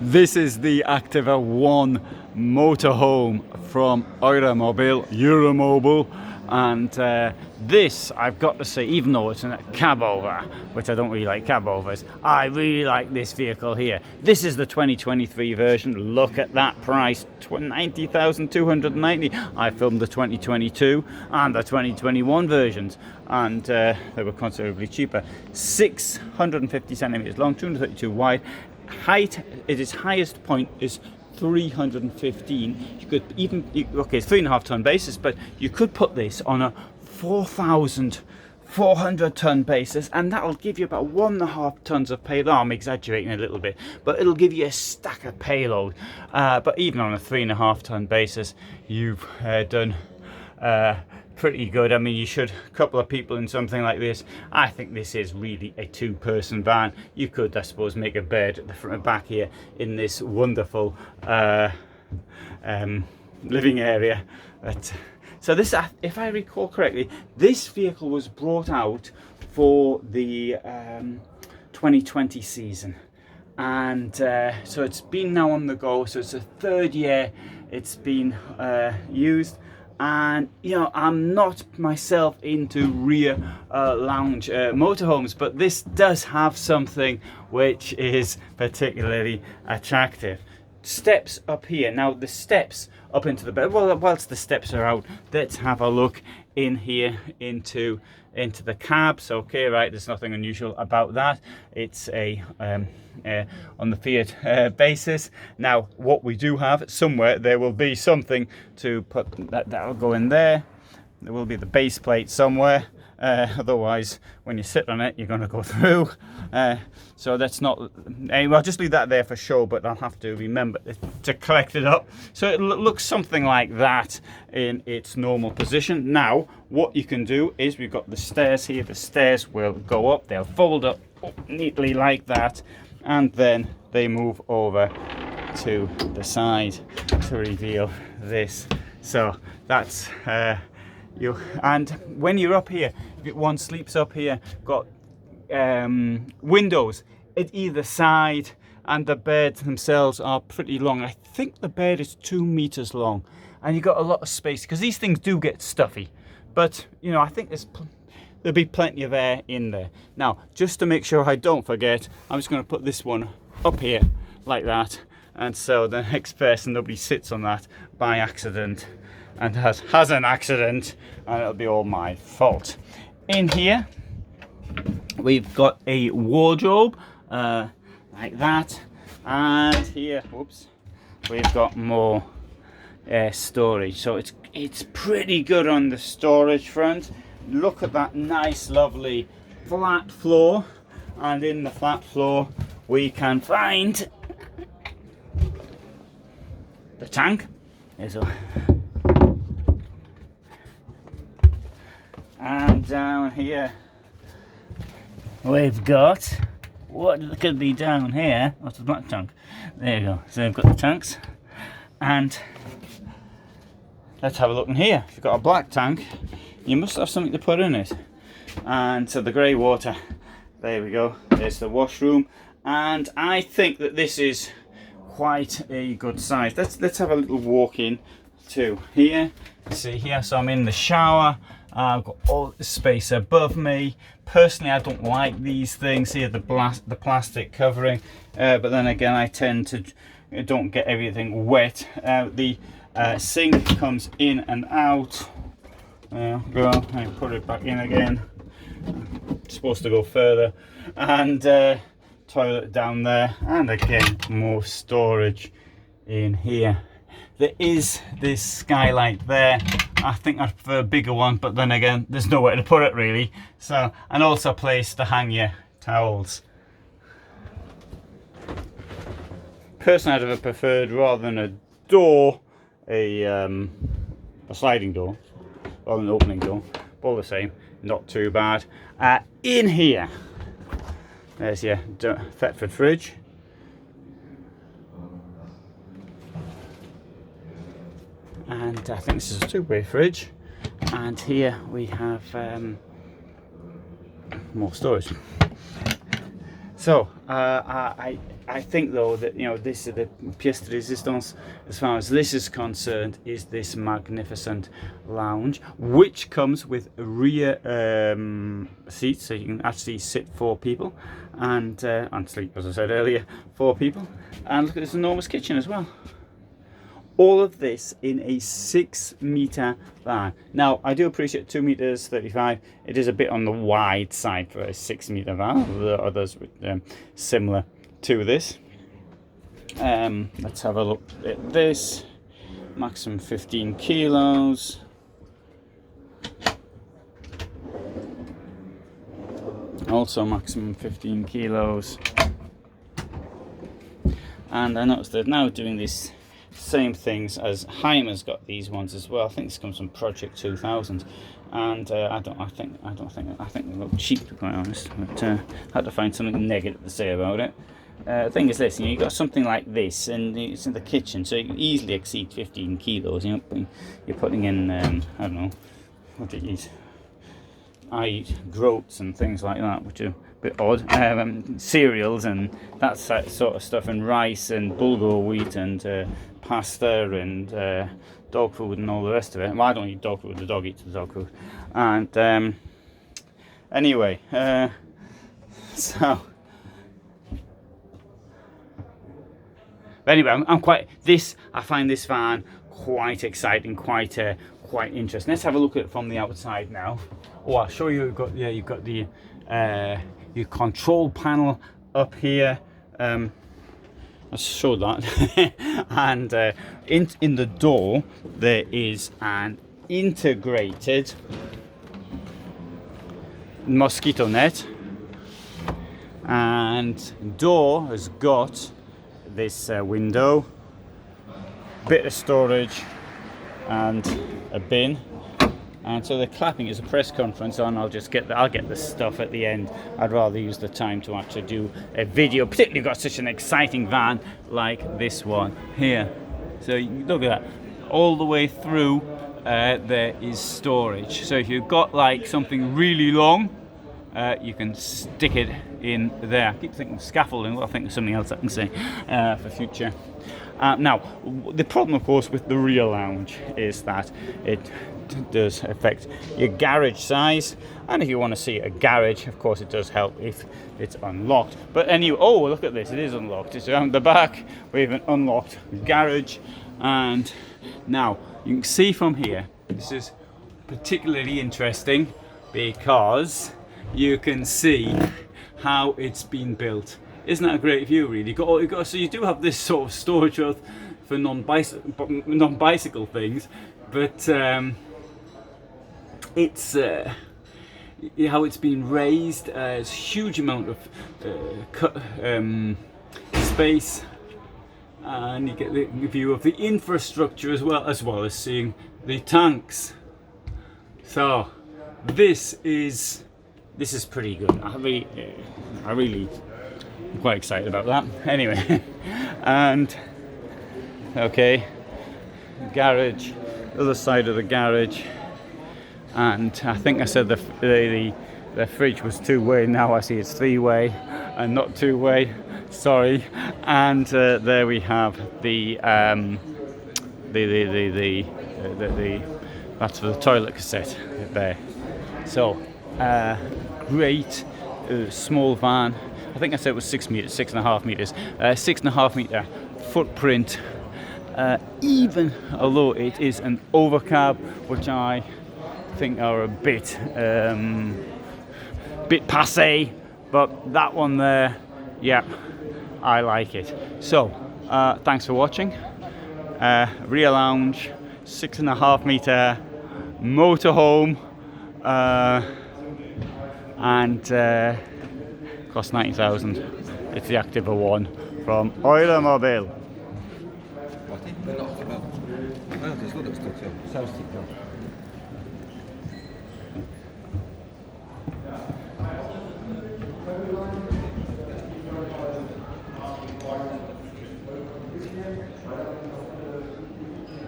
This is the Activa One motorhome from Eura Mobil, and this, I've got to say, even though it's a cab over, which I don't really like cab overs, I really like this vehicle here. This is the 2023 version. Look at that price, 90,290. I filmed the 2022 and the 2021 versions, and they were considerably cheaper. 650 centimeters long, 232 wide. Height, its highest point is 315. You could even, okay, it's 3.5 ton basis, but you could put this on a 4,400 ton basis, and that'll give you about 1.5 tons of payload. I'm exaggerating a little bit, but it'll give you a stack of payload. But even on a 3.5 ton basis, you've done pretty good. I mean, you should, a couple of people in something like this. I think this is really a two-person van. You could, I suppose, make a bed at the front and back here in this wonderful living area. But so this, if I recall correctly, this vehicle was brought out for the 2020 season, and so it's been now on the go. So it's the 3rd year it's been used. And you know, I'm not myself into rear lounge motorhomes, but this does have something which is particularly attractive. Steps up here. Now the steps up into the bed, well, whilst the steps are out, let's have a look in here into the cabs. Okay, right, there's nothing unusual about that. It's a on the Fiat basis. Now what we do have, somewhere there will be something to put that'll go in there. There will be the base plate somewhere, otherwise when you sit on it you're going to go through. So that's not, I'll just leave that there for show, but I'll have to remember to collect it up. So it looks something like that in its normal position. Now what you can do is, we've got the stairs here. The stairs will go up, they'll fold up neatly like that, and then they move over to the side to reveal this. So that's you. And when you're up here, if one sleeps up here, got windows at either side, and the beds themselves are pretty long. I think the bed is 2 meters long, and you've got a lot of space, because these things do get stuffy, but you know, I think there'll be plenty of air in there. Now, just to make sure I don't forget, I'm just going to put this one up here like that, and so the next person, nobody sits on that by accident and has an accident, and it'll be all my fault. In here we've got a wardrobe like that, and here, whoops, we've got more storage. So it's pretty good on the storage front. Look at that nice lovely flat floor, and in the flat floor we can find the tank. And down here we've got, what could be down here? What's the black tank? There you go. So we've got the tanks, and let's have a look in here. If you've got a black tank, you must have something to put in it. And so the grey water, there we go. There's the washroom, and I think that this is quite a good size. Let's have a little walk in to here. See here, so I'm in the shower. I've got all the space above me. Personally, I don't like these things here, the plastic covering, but then again, I tend to don't get everything wet. The sink comes in and out. Go, I put it back in again. It's supposed to go further, and toilet down there, and again more storage in here. There is this skylight there. I think I prefer a bigger one, but then again, there's nowhere to put it really. So, and also a place to hang your towels. Personally, I'd have preferred, rather than a door, a sliding door, rather than an opening door. But all the same, not too bad. In here, there's your Thetford fridge. And I think this is a two-way fridge. And here we have more storage. So I think though that, you know, this is the pièce de résistance as far as this is concerned, is this magnificent lounge, which comes with rear seats, so you can actually sit 4 people and sleep, as I said earlier, 4 people. And look at this enormous kitchen as well. All of this in a 6-meter van. Now, I do appreciate 2 meters 35. It is a bit on the wide side for a 6-meter van. There are others with, similar to this. Let's have a look at this. Maximum 15 kilos. Also maximum 15 kilos. And I noticed they're now doing this same things as Heimer's got these ones as well. I think this comes from Project 2000, and I think they look cheap, to be quite honest. But had to find something negative to say about it. The thing is this, you know, you got something like this, and it's in the kitchen, so you can easily exceed 15 kilos. You know, you're putting in I don't know what do you eat. I eat groats and things like that, which are a bit odd. Cereals and that sort of stuff, and rice and bulgur wheat and pasta and dog food and all the rest of it. Well, I don't eat dog food, the dog eats the dog food. And anyway, so anyway, I find this van quite exciting, quite interesting. Let's have a look at it from the outside now. Oh, I'll show you. You've got the your control panel up here. I'll show that. And in the door there is an integrated mosquito net, and door has got this window, bit of storage, and a bin. And so they're clapping. It's a press conference on. I'll get the stuff at the end. I'd rather use the time to actually do a video, particularly got such an exciting van like this one here. So you look at that, all the way through there is storage. So if you've got like something really long, you can stick it in there. I keep thinking scaffolding. Well, I think of something else I can say for future. Now, the problem, of course, with the rear lounge is that it does affect your garage size, and if you want to see a garage, of course, it does help if it's unlocked. But anyway, oh, look at this, it is unlocked. It's around the back. We have an unlocked garage, and now you can see from here, this is particularly interesting because you can see how it's been built. Isn't that a great view, really? So you do have this sort of storage for non-bicycle things, but it's how it's been raised. It's a huge amount of space, and you get the view of the infrastructure as well as seeing the tanks. So this is pretty good. I really I'm quite excited about that. Anyway, and okay, garage, other side of the garage, and I think I said the fridge was 2-way. Now I see it's 3-way and not 2-way. Sorry. And there we have the that's for the toilet cassette there. So great small van. I think I said it was 6 meters, 6.5 meters, 6.5 meter footprint. Even although it is an overcab, which I think are a bit passé, but that one there, yeah, I like it. So thanks for watching. Rear lounge, 6.5 meter motorhome, and cost 90,000. It's the Activa One from Eura Mobil.